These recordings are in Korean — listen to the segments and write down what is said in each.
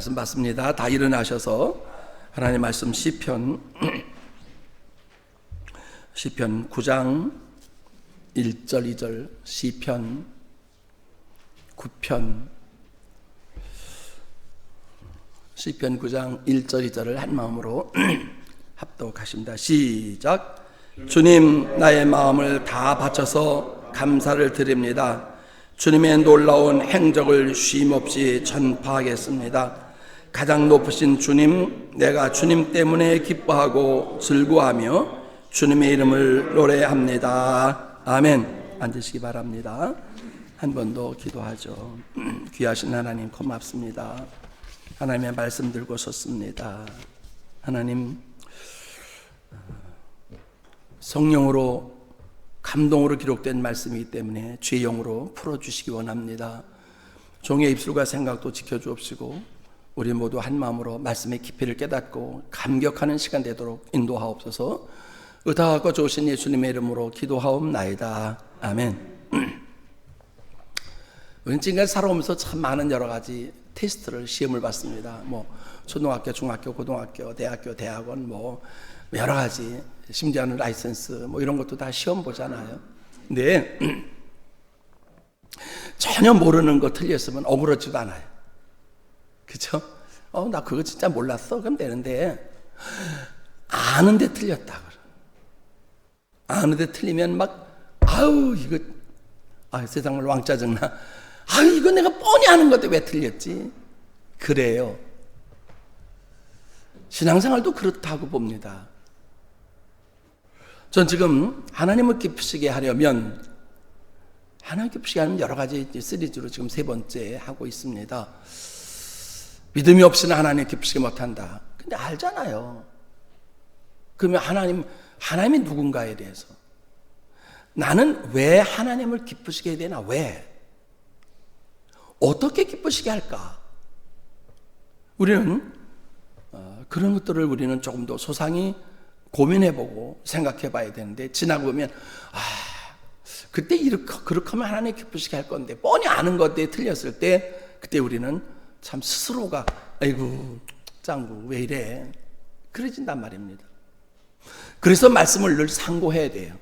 말씀 받습니다. 다 일어나셔서 하나님 말씀 시편 9장 1절 2절 시편 9편 시편 9장 1절 2절을 한 마음으로 합독하십니다. 시작. 주님, 나의 마음을 다 바쳐서 감사를 드립니다. 주님의 놀라운 행적을 쉼없이 전파하겠습니다. 가장 높으신 주님, 내가 주님 때문에 기뻐하고 즐거워하며 주님의 이름을 노래합니다. 아멘. 앉으시기 바랍니다. 한 번 더 기도하죠. 귀하신 하나님 고맙습니다. 하나님의 말씀 들고 섰습니다. 하나님, 성령으로 감동으로 기록된 말씀이기 때문에 주의 영으로 풀어주시기 원합니다. 종의 입술과 생각도 지켜주옵시고 우리 모두 한 마음으로 말씀의 깊이를 깨닫고 감격하는 시간 되도록 인도하옵소서. 의탁하고 좋으신 예수님의 이름으로 기도하옵나이다. 아멘. 우리는 지금까지 살아오면서 참 많은 여러 가지 테스트를, 시험을 받습니다. 초등학교, 중학교, 고등학교, 대학교, 대학원, 여러 가지, 심지어는 라이센스, 이런 것도 다 시험 보잖아요. 근데 전혀 모르는 거 틀렸으면 억울하지도 않아요. 그쵸? 나 그거 진짜 몰랐어? 그럼 되는데, 아는데 틀렸다. 아는데 틀리면 세상을 왕짜증나. 이거 내가 뻔히 아는 건데 왜 틀렸지? 그래요. 신앙생활도 그렇다고 봅니다. 전 지금 하나님을 기쁘시게 하려면, 하나님 기쁘시게 하는 여러 가지 시리즈로 지금 3번째 하고 있습니다. 믿음이 없이는 하나님 기쁘시게 못한다. 근데 알잖아요. 그러면 하나님이 누군가에 대해서. 나는 왜 하나님을 기쁘시게 해야 되나? 왜? 어떻게 기쁘시게 할까? 우리는 그런 것들을 우리는 조금 더 소상히 고민해보고 생각해봐야 되는데, 지나고 보면 그때 그렇게 하면 하나님 기쁘시게 할 건데, 뻔히 아는 것들이 틀렸을 때 그때 우리는 참 스스로가 아이고 짱구 왜 이래 그러진단 말입니다. 그래서 말씀을 늘 상고해야 돼요.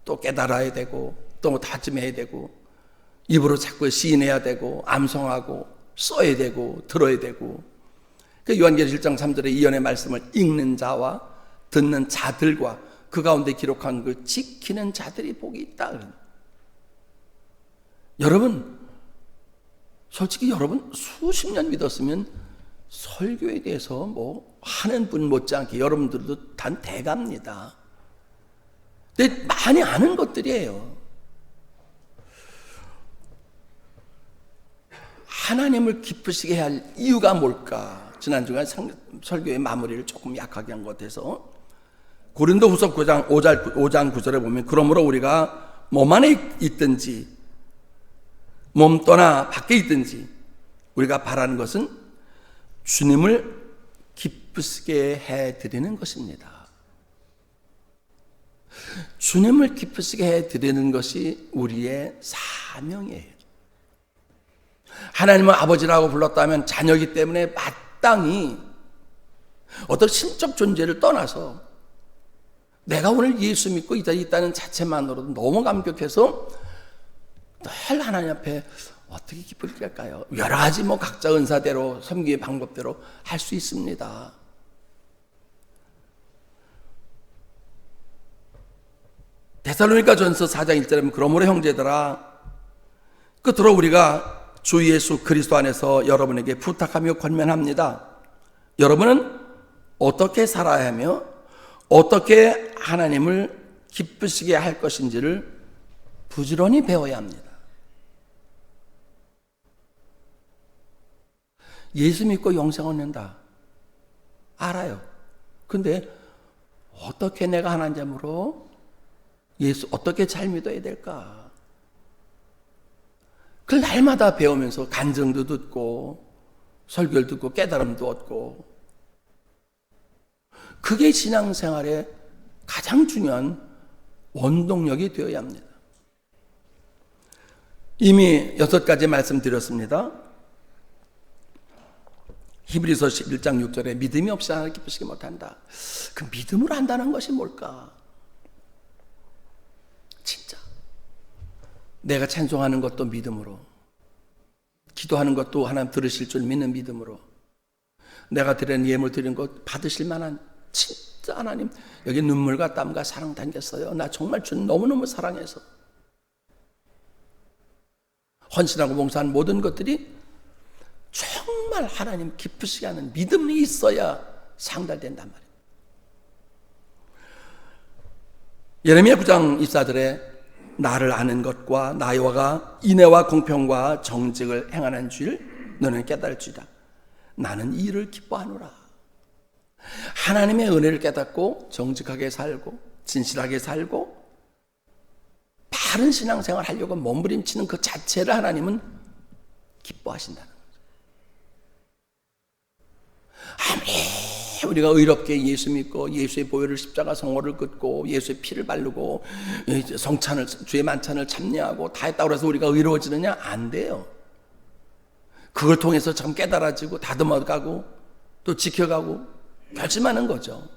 또 깨달아야 되고, 또 다짐해야 되고, 입으로 자꾸 시인해야 되고, 암송하고 써야 되고, 들어야 되고. 요한계시록 1장 3절에 이언의 말씀을 읽는 자와 듣는 자들과 그 가운데 기록한 그 지키는 자들이 복이 있다. 여러분, 솔직히 여러분 수십 년 믿었으면 설교에 대해서 하는 분 못지않게 여러분들도 단 대갑니다. 근데 많이 아는 것들이에요. 하나님을 기쁘시게 할 이유가 뭘까? 지난주에 설교의 마무리를 조금 약하게 한 것 같아서 고린도후서 9장 5장 9절에 보면, 그러므로 우리가 몸 안에 있든지 몸 떠나 밖에 있든지 우리가 바라는 것은 주님을 기쁘시게 해드리는 것입니다. 주님을 기쁘시게 해드리는 것이 우리의 사명이에요. 하나님을 아버지라고 불렀다면 자녀이기 때문에 마땅히 어떤 신적 존재를 떠나서 내가 오늘 예수 믿고 이 자리에 있다는 자체만으로도 너무 감격해서 늘 하나님 앞에 어떻게 기쁘게 할까요? 여러 가지 각자 은사대로 섬기의 방법대로 할 수 있습니다. 데살로니가전서 4장 1절에 보면, 그러므로 형제들아, 끝으로 우리가 주 예수 그리스도 안에서 여러분에게 부탁하며 권면합니다. 여러분은 어떻게 살아야 하며 어떻게 하나님을 기쁘시게 할 것인지를 부지런히 배워야 합니다. 예수 믿고 영생 얻는다. 알아요. 근데 어떻게 내가 하나님으로 예수 어떻게 잘 믿어야 될까? 그걸 날마다 배우면서 간증도 듣고 설교를 듣고 깨달음도 얻고, 그게 신앙생활의 가장 중요한 원동력이 되어야 합니다. 이미 6가지 말씀드렸습니다. 히브리서 11장 6절에 믿음이 없이 하나님을 기쁘시게 못한다. 그 믿음으로 한다는 것이 뭘까? 진짜 내가 찬송하는 것도 믿음으로, 기도하는 것도 하나님 들으실 줄 믿는 믿음으로, 내가 드리는 예물 드리는 것 받으실 만한 진짜 하나님, 여기 눈물과 땀과 사랑 담겼어요. 나 정말 주님 너무너무 사랑해서 헌신하고 봉사하는 모든 것들이 정말 하나님 기쁘시게 하는 믿음이 있어야 상달된단 말이에요. 예레미야 9장 24절에 나를 아는 것과 나와가 인애와 공평과 정직을 행하는 줄 너는 깨달을지다. 나는 이 일을 기뻐하노라. 하나님의 은혜를 깨닫고 정직하게 살고 진실하게 살고 바른 신앙생활 하려고 몸부림치는 그 자체를 하나님은 기뻐하신다는 거죠. 아무리 우리가 의롭게 예수 믿고 예수의 보혈을 십자가 성호를 긋고 예수의 피를 바르고 성찬을 주의 만찬을 참여하고 다 했다고 해서 우리가 의로워지느냐? 안 돼요. 그걸 통해서 참 깨달아지고 다듬어가고 또 지켜가고 결심하는 거죠.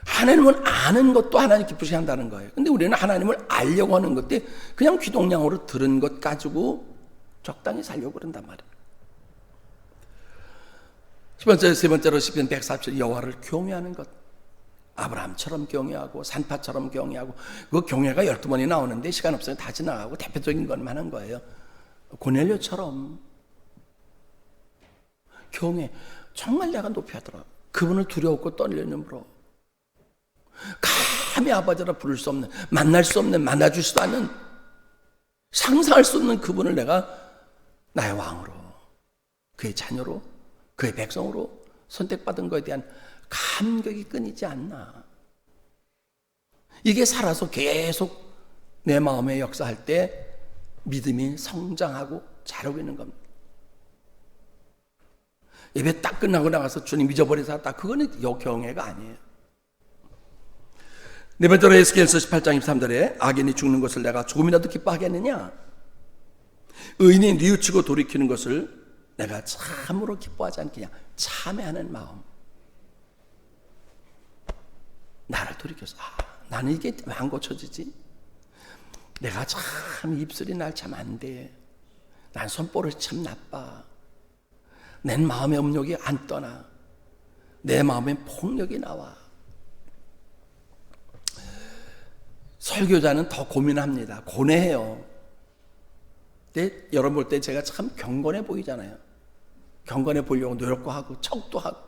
하나님을 아는 것도 하나님 기쁘시게 한다는 거예요. 근데 우리는 하나님을 알려고 하는 것들 그냥 귀동냥으로 들은 것 가지고 적당히 살려고 그런단 말이에요. 세 번째로 시편 147 여호와를 경외하는 것. 아브라함처럼 경외하고 산파처럼 경외하고, 그 경외가 12번이 나오는데 시간 없으면 다 지나가고 대표적인 것만 하는 거예요. 고넬료처럼 경외, 정말 내가 높이 하더라. 그분을 두려웠고 떨리는으로 감히 아버지라 부를 수 없는, 만날 수 없는, 만나주지도 않는, 상상할 수 없는 그분을 내가 나의 왕으로, 그의 자녀로, 그의 백성으로 선택받은 것에 대한 감격이 끊이지 않나. 이게 살아서 계속 내 마음에 역사할 때 믿음이 성장하고 자라고 있는 겁니다. 예배 딱 끝나고 나가서 주님 잊어버린 사람 딱, 그거는 경외가 아니에요. 네 번째로 에스겔서 18장 23절에 악인이 죽는 것을 내가 조금이라도 기뻐하겠느냐? 의인이 뉘우치고 돌이키는 것을 내가 참으로 기뻐하지 않겠냐? 참회하는 마음. 나를 돌이켜서 나는 이게 왜 안 고쳐지지? 내가 참 입술이 날 참 안 돼. 난 손버릇이 참 나빠. 내 마음의 음욕이 안 떠나. 내 마음에 폭력이 나와. 설교자는 더 고민합니다. 고뇌해요. 근데 여러분 볼 때 제가 참 경건해 보이잖아요. 경건해 보려고 노력도 하고 척도 하고.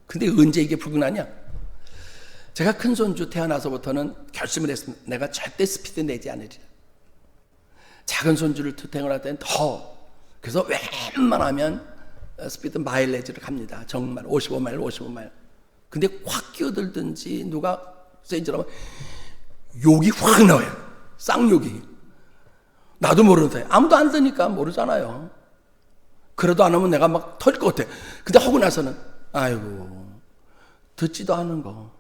근데 언제 이게 불가능하냐? 제가 큰 손주 태어나서부터는 결심을 했습니다. 내가 절대 스피드 내지 않으리라. 작은 손주를 투탱을 할 때는 더. 그래서 웬만하면 스피드 마일리지를 갑니다. 정말 55마일. 근데 확 끼어들든지 누가 세인지라면 욕이 확 나와요. 쌍욕이. 나도 모르는 사이. 아무도 안 듣니까 모르잖아요. 그래도 안 하면 내가 막 터질 것 같아. 근데 하고 나서는 아이고, 듣지도 않은 거.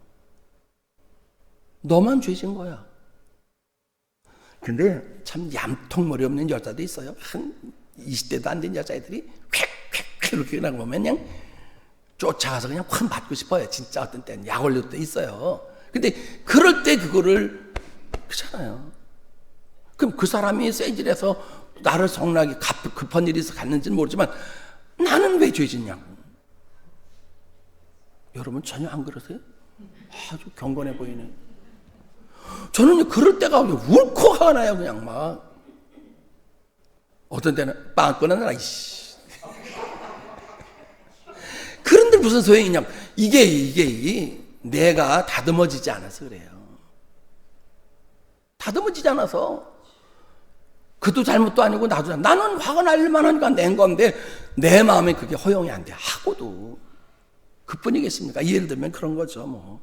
너만 죄진 거야. 근데 참 얌통머리 없는 여자도 있어요. 한 20대도 안 된 여자애들이 휙휙 이렇게 나고 보면 그냥 쫓아가서 그냥 확 맞고 싶어요. 진짜 어떤 때는 약 올릴 때 있어요. 근데 그럴 때 그거를 그렇잖아요. 그럼 그 사람이 세질해서 나를 성나게 급한 일이 있어 갔는지는 모르지만 나는 왜 죄짓냐고. 여러분 전혀 안 그러세요? 아주 경건해 보이네. 저는 그럴 때가 울컥 화가 나요. 그냥 막 어떤 때는 빵 끊어내라 이씨. 그런데 무슨 소용이 있냐고. 이게 내가 다듬어지지 않아서 그래요. 다듬어지지 않아서. 그도 잘못도 아니고 나도 나는 화가 날 만하니까 낸 건데 내 마음에 그게 허용이 안 돼. 하고도 그뿐이겠습니까? 예를 들면 그런 거죠. 뭐.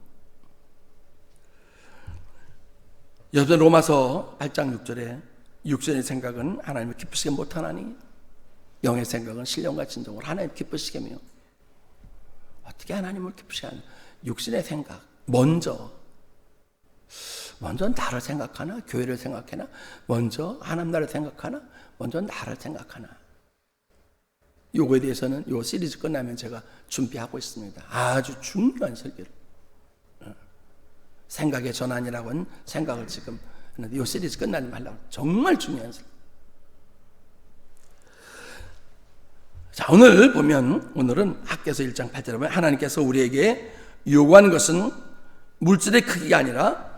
여러분 로마서 8장 6절에 육신의 생각은 하나님을 기쁘시게 못하나니 영의 생각은 신령과 진정으로 하나님 기쁘시게 하며. 어떻게 하나님을 기쁘시게 하냐? 육신의 생각 먼저 나를 생각하나? 교회를 생각하나? 먼저 하나님 나를 생각하나? 먼저 나를 생각하나? 요거에 대해서는 요 시리즈 끝나면 제가 준비하고 있습니다. 아주 중요한 설교를. 생각의 전환이라고 하는 생각을 지금 했는데 요 시리즈 끝나면 하려고. 정말 중요한 설교. 자, 오늘 보면, 오늘은 학개서 1장 8절에 보면 하나님께서 우리에게 요구하는 것은 물질의 크기가 아니라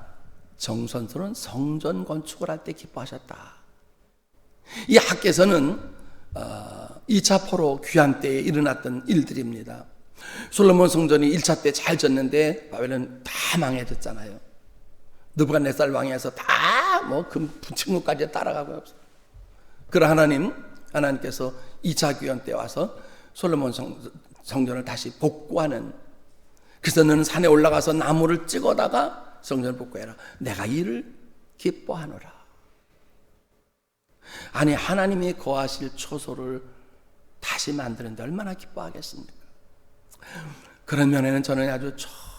정성스러운 성전 건축을 할 때 기뻐하셨다. 이 학개서는 2차 포로 귀환 때에 일어났던 일들입니다. 솔로몬 성전이 1차 때 잘 졌는데 바벨론 다 망해졌잖아요. 느부갓네살 왕에서 다 뭐 금 부침금까지 따라가고 없어요. 그러나 하나님께서 2차 귀환 때 와서 솔로몬 성전을 다시 복구하는, 그래서 너는 산에 올라가서 나무를 찍어다가 성전을 복구해라. 내가 이를 기뻐하노라. 아니, 하나님이 거하실 초소를 다시 만드는데 얼마나 기뻐하겠습니까? 그런 면에는 저는 아주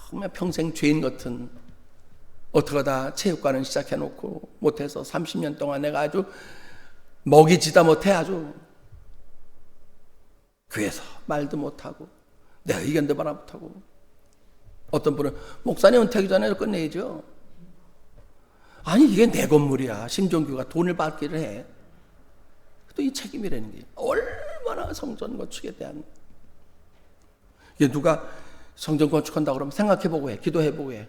정말 평생 죄인 같은, 어떡하다 체육관은 시작해놓고 못해서 30년 동안 내가 아주 먹이지다 못해 아주 교회에서 말도 못하고 내 의견도 말아 못하고, 어떤 분은 목사님 은퇴하기 전에 끝내야죠. 아니, 이게 내 건물이야. 심정규가 돈을 받기를 해. 또 이 책임이라는 게 얼마나 성전 건축에 대한, 이게 누가 성전 건축한다고 그러면 생각해보고 해, 기도해보고 해.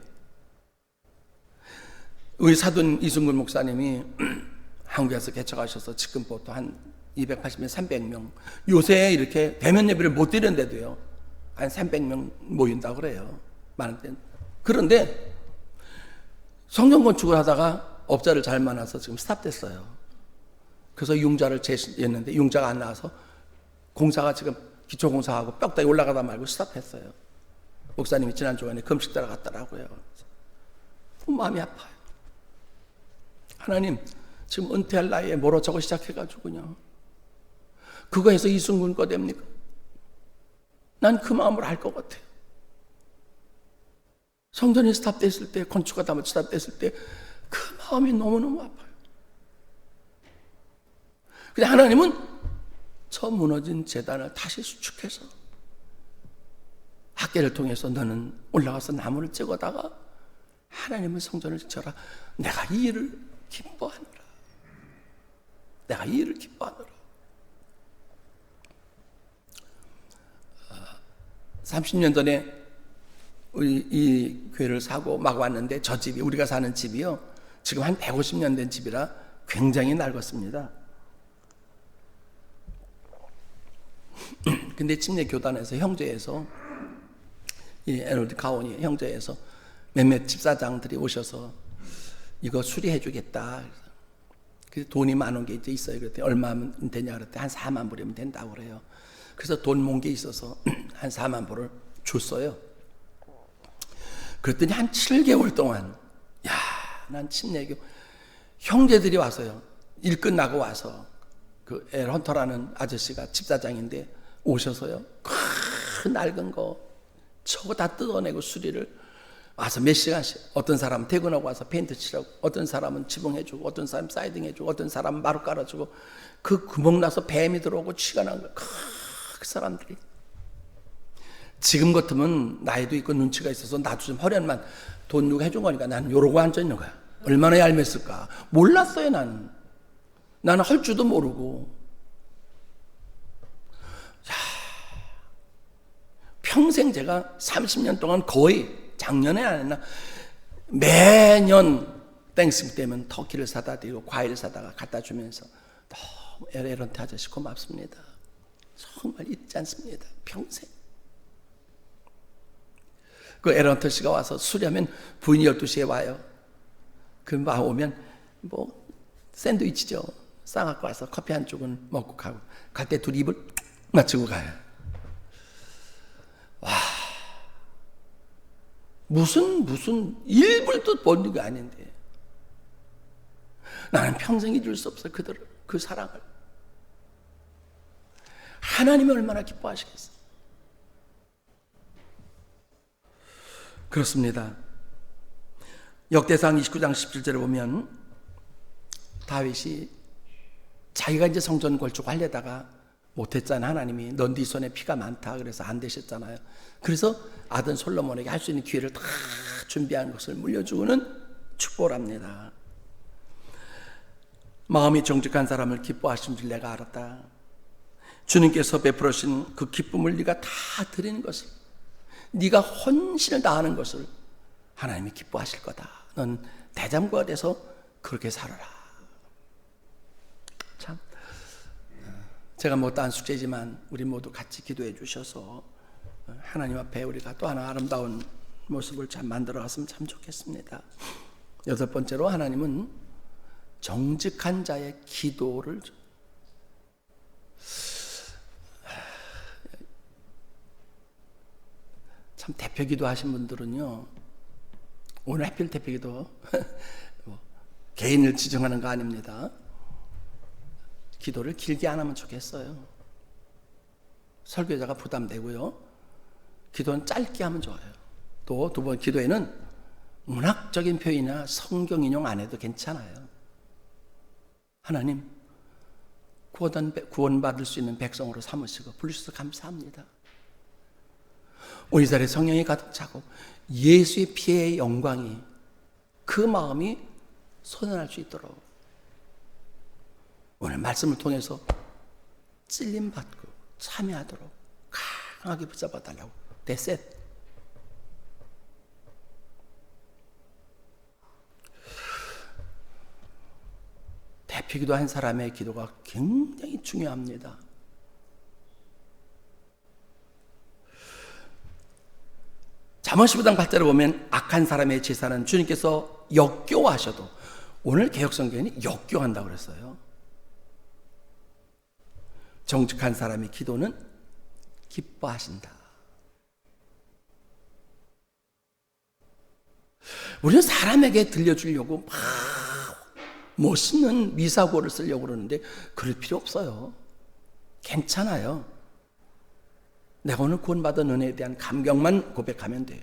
우리 사돈 이승근 목사님이 한국에서 개척하셔서 지금 보통 한 280명, 300명, 요새 이렇게 대면 예배를 못 드리는데도요 한 300명 모인다고 그래요. 많은 때는. 그런데 성전 건축을 하다가 업자를 잘 만나서 지금 스탑됐어요. 그래서 융자를 제시했는데 융자가 안 나와서 공사가 지금 기초공사하고 뼈다귀 올라가다 말고 스탑했어요. 목사님이 지난 주간에 금식 들어갔더라고요. 마음이 아파요. 하나님, 지금 은퇴할 나이에 멀어져고 시작해가지고요, 그거 해서 이승근 거 됩니까? 난 그 마음을 알 것 같아요. 성전이 스탑됐을 때, 건축하다 스탑됐을 때 그 마음이 너무너무 아파요. 근데 하나님은 저 무너진 제단을 다시 수축해서 학계를 통해서 너는 올라가서 나무를 찍어다가 하나님의 성전을 지어라. 내가 이 일을 기뻐하노라. 내가 이 일을 기뻐하노라. 30년 전에 이 교회를 사고 막 왔는데, 저 집이, 우리가 사는 집이요, 지금 한 150년 된 집이라 굉장히 낡았습니다. 근데 침례 교단에서, 형제에서, 이 에너드 가온이 형제에서 몇몇 집사장들이 오셔서 이거 수리해 주겠다. 그래서 돈이 많은 게 이제 있어요. 그랬더니 얼마면 되냐 그랬더니 한 4만 불이면 된다고 그래요. 그래서 돈 모은 게 있어서 한 4만 불을 줬어요. 그랬더니 한 7개월 동안, 야, 난 침례교 형제들이 와서요, 일 끝나고 와서 그 엘 헌터라는 아저씨가 집사장인데 오셔서요, 큰 낡은 거 저거 다 뜯어내고 수리를 와서 몇 시간씩, 어떤 사람은 퇴근하고 와서 페인트 칠하고, 어떤 사람은 지붕해주고, 어떤 사람은 사이딩 해주고, 어떤 사람은 마루 깔아주고, 그 구멍 나서 뱀이 들어오고 쥐가 난 거예요. 그 사람들이. 지금 같으면 나이도 있고 눈치가 있어서 나도 좀 허련만 돈 누가 해준 거니까 난 요러고 앉아있는 거야. 얼마나 얄맸을까. 몰랐어요. 나는 할 줄도 모르고. 야, 평생 제가 30년 동안 거의, 작년에 안 했나, 매년 땡스기 때면 터키를 사다 드리고 과일 사다가 갖다 주면서 너무 에런트 아저씨 고맙습니다. 정말 잊지 않습니다. 평생. 그 에런트 씨가 와서 수리하면 부인이 12시에 와요. 그 오면 뭐 샌드위치죠. 싸갖고 와서 커피 한 쪽은 먹고 가고, 갈 때 둘이 입을 맞추고 가요. 와, 무슨 1불도 버는 게 아닌데 나는 평생 잊을 수 없어. 그들을, 그 사랑을. 하나님이 얼마나 기뻐하시겠어요. 그렇습니다. 역대상 29장 17절에 보면 다윗이 자기가 이제 성전 건축하려다가 못했잖아요. 하나님이 넌 네 손에 피가 많다 그래서 안 되셨잖아요. 그래서 아들 솔로몬에게 할 수 있는 기회를 다 준비한 것을 물려주고는 축복합니다. 마음이 정직한 사람을 기뻐하신 줄 내가 알았다. 주님께서 베풀으신 그 기쁨을 네가 다 드리는 것을, 네가 헌신을 다하는 것을 하나님이 기뻐하실 거다. 넌 대장부가 돼서 그렇게 살아라. 참, 제가 못다한 숙제지만 우리 모두 같이 기도해 주셔서 하나님 앞에 우리가 또 하나 아름다운 모습을 참 만들어 갔으면 참 좋겠습니다. 여섯 번째로, 하나님은 정직한 자의 기도를, 참 대표 기도 하신 분들은요, 오늘 하필 대표 기도 개인을 지정하는 거 아닙니다. 기도를 길게 안 하면 좋겠어요. 설교자가 부담되고요. 기도는 짧게 하면 좋아요. 또 두 번, 기도에는 문학적인 표현이나 성경 인용 안 해도 괜찮아요. 하나님, 구원받을 수 있는 백성으로 삼으시고 부르셔서 감사합니다. 우리 자리에 성령이 가득 차고 예수의 피의 영광이, 그 마음이 솟아날 수 있도록 오늘 말씀을 통해서 찔림받고 참여하도록 강하게 붙잡아 달라고. That's it. 대표기도 한 사람의 기도가 굉장히 중요합니다. 잠언 15장 8절에 보면 악한 사람의 제사는 주님께서 역겨워하셔도, 오늘 개역성경에는 역겨워한다고 그랬어요. 정직한 사람의 기도는 기뻐하신다. 우리는 사람에게 들려주려고 막 멋있는 미사고를 쓰려고 그러는데 그럴 필요 없어요. 괜찮아요. 내가 오늘 구원받은 은혜에 대한 감격만 고백하면 돼요.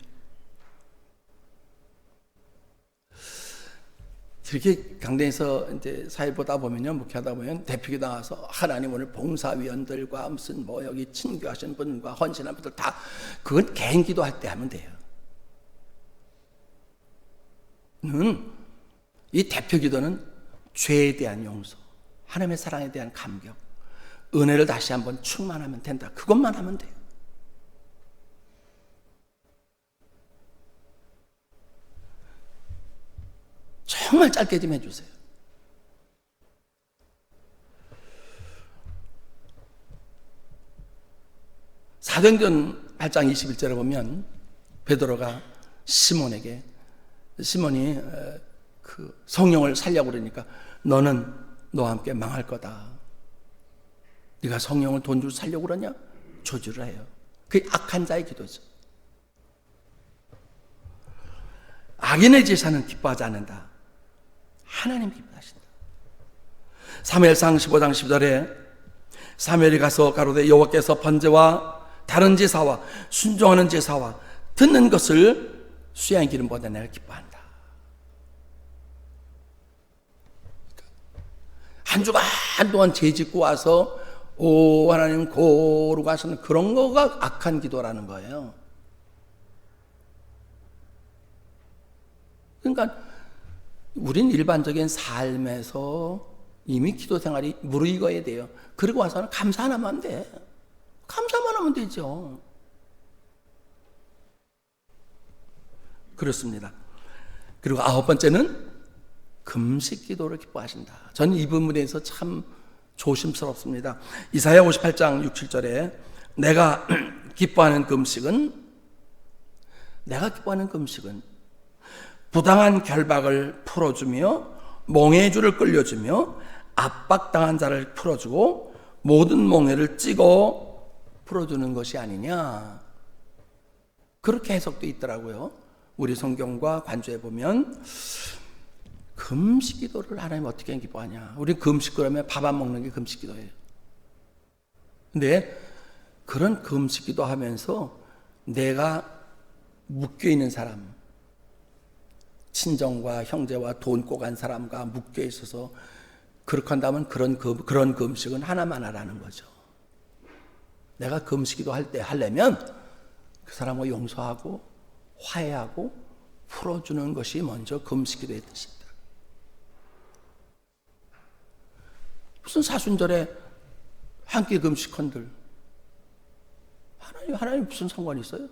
이렇게 강단에서 이제 사회 보다 보면요, 목회하다 보면 대표기 나와서 하나님 오늘 봉사위원들과 무슨 뭐 여기 친교하신 분과 헌신한 분들 다, 그건 개인 기도할 때 하면 돼요. 이 대표 기도는 죄에 대한 용서, 하나님의 사랑에 대한 감격, 은혜를 다시 한번 충만하면 된다. 그것만 하면 돼요. 정말 짧게 좀 해주세요. 사도행전 8장 21절에 보면 베드로가 시몬이 그 성령을 살려고 그러니까 너는 너와 함께 망할 거다. 네가 성령을 돈 주고 살려고 그러냐? 조주를 해요. 그게 악한 자의 기도죠. 악인의 제사는 기뻐하지 않는다. 하나님 기뻐하신다. 사무엘상 15장 10절에 사무엘이 가서 가로되 여호와께서 번제와 다른 제사와 순종하는 제사와 듣는 것을 수양의 기름보다 내가 기뻐한다. 한 주간 동안 죄 짓고 와서 오 하나님 고르고 하시는 그런 거가 악한 기도라는 거예요. 그러니까 우린 일반적인 삶에서 이미 기도 생활이 무르익어야 돼요. 그리고 와서는 감사 안 하면 안 돼. 감사만 하면 되죠. 그렇습니다. 그리고 아홉 번째는 금식 기도를 기뻐하신다. 저는 이 부분에서 참 조심스럽습니다. 이사야 58장 6, 7절에 내가 기뻐하는 금식은 부당한 결박을 풀어주며 몽해주를 끌려주며 압박당한 자를 풀어주고 모든 몽해를 찍어 풀어주는 것이 아니냐. 그렇게 해석도 있더라고요. 우리 성경과 관조해 보면 금식 기도를 하나님 어떻게 기뻐하냐. 우리 금식 그러면 밥 안 먹는 게 금식 기도예요. 근데 그런 금식 기도 하면서 내가 묶여있는 사람, 친정과 형제와 돈 꼬간 사람과 묶여 있어서 그렇게 한다면 그런 금식은 하나만 하라는 거죠. 내가 금식기도 할 때 하려면 그 사람을 용서하고 화해하고 풀어주는 것이 먼저 금식기도의 뜻이다. 무슨 사순절에 한 끼 금식한들 하나님 무슨 상관이 있어요?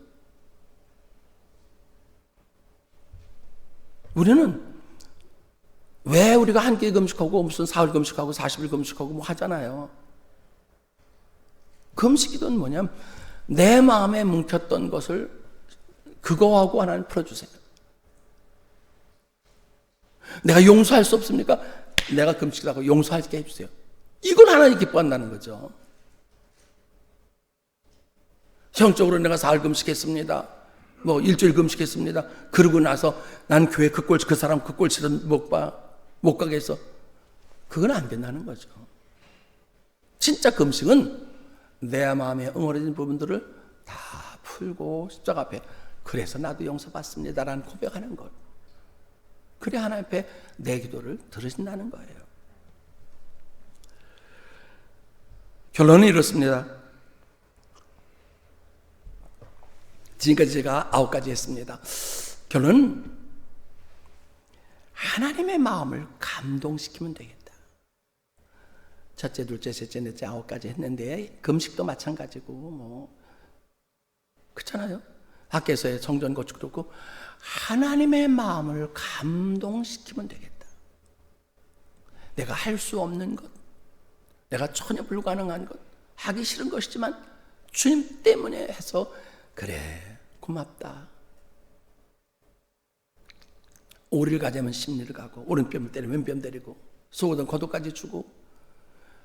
우리는 왜 우리가 한 끼 금식하고 무슨 사흘 금식하고 40일 금식하고 뭐 하잖아요. 금식기도는 뭐냐면 내 마음에 뭉쳤던 것을 그거하고 하나님 풀어주세요. 내가 용서할 수 없습니까? 내가 금식하고 용서할게 해주세요. 이걸 하나님 기뻐한다는 거죠. 형적으로 내가 사흘 금식했습니다. 뭐 일주일 금식했습니다. 그러고 나서 난 교회 그 사람 그 꼴치는 못 가게 해서 그건 안 된다는 거죠. 진짜 금식은 내 마음에 응어려진 부분들을 다 풀고 십자가 앞에 그래서 나도 용서받습니다라는 고백하는 것. 그래 하나님 앞에 내 기도를 들으신다는 거예요. 결론은 이렇습니다. 지금까지 제가 9가지 했습니다. 결론은 하나님의 마음을 감동시키면 되겠다. 첫째, 둘째, 셋째, 넷째, 9가지 했는데 금식도 마찬가지고 뭐 그렇잖아요. 학교에서의 성전 건축도 그렇고 하나님의 마음을 감동시키면 되겠다. 내가 할 수 없는 것, 내가 전혀 불가능한 것, 하기 싫은 것이지만 주님 때문에 해서 그래 고맙다. 오리를 가자면 십리를 가고 오른뺨을 때리면 왼뺨 때리고 속옷은 겉옷까지 주고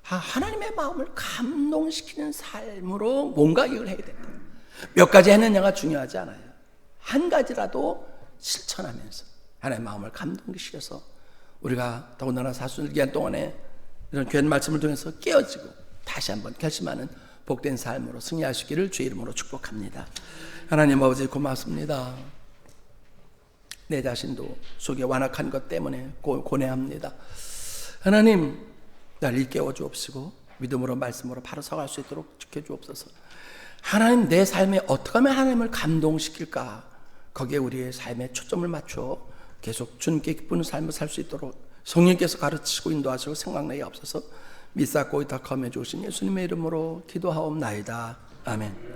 하나님의 마음을 감동시키는 삶으로 뭔가 이걸 해야 된다. 몇 가지 했느냐가 중요하지 않아요. 한 가지라도 실천하면서 하나님의 마음을 감동시켜서 우리가 더군다나 사순절 기간 동안에 이런 귀한 말씀을 통해서 깨어지고 다시 한번 결심하는 복된 삶으로 승리할 수 있기를 주의 이름으로 축복합니다. 하나님 아버지 고맙습니다. 내 자신도 속에 완악한 것 때문에 고뇌합니다. 하나님 날 일깨워 주옵시고 믿음으로 말씀으로 바로 서갈 수 있도록 지켜주옵소서. 하나님 내 삶에 어떻게 하면 하나님을 감동시킬까, 거기에 우리의 삶에 초점을 맞춰 계속 주님께 기쁘는 삶을 살 수 있도록 성령께서 가르치시고 인도하시고 생각나게 없어서 미사코이다 컴해 주신 예수님의 이름으로 기도하옵나이다. 아멘.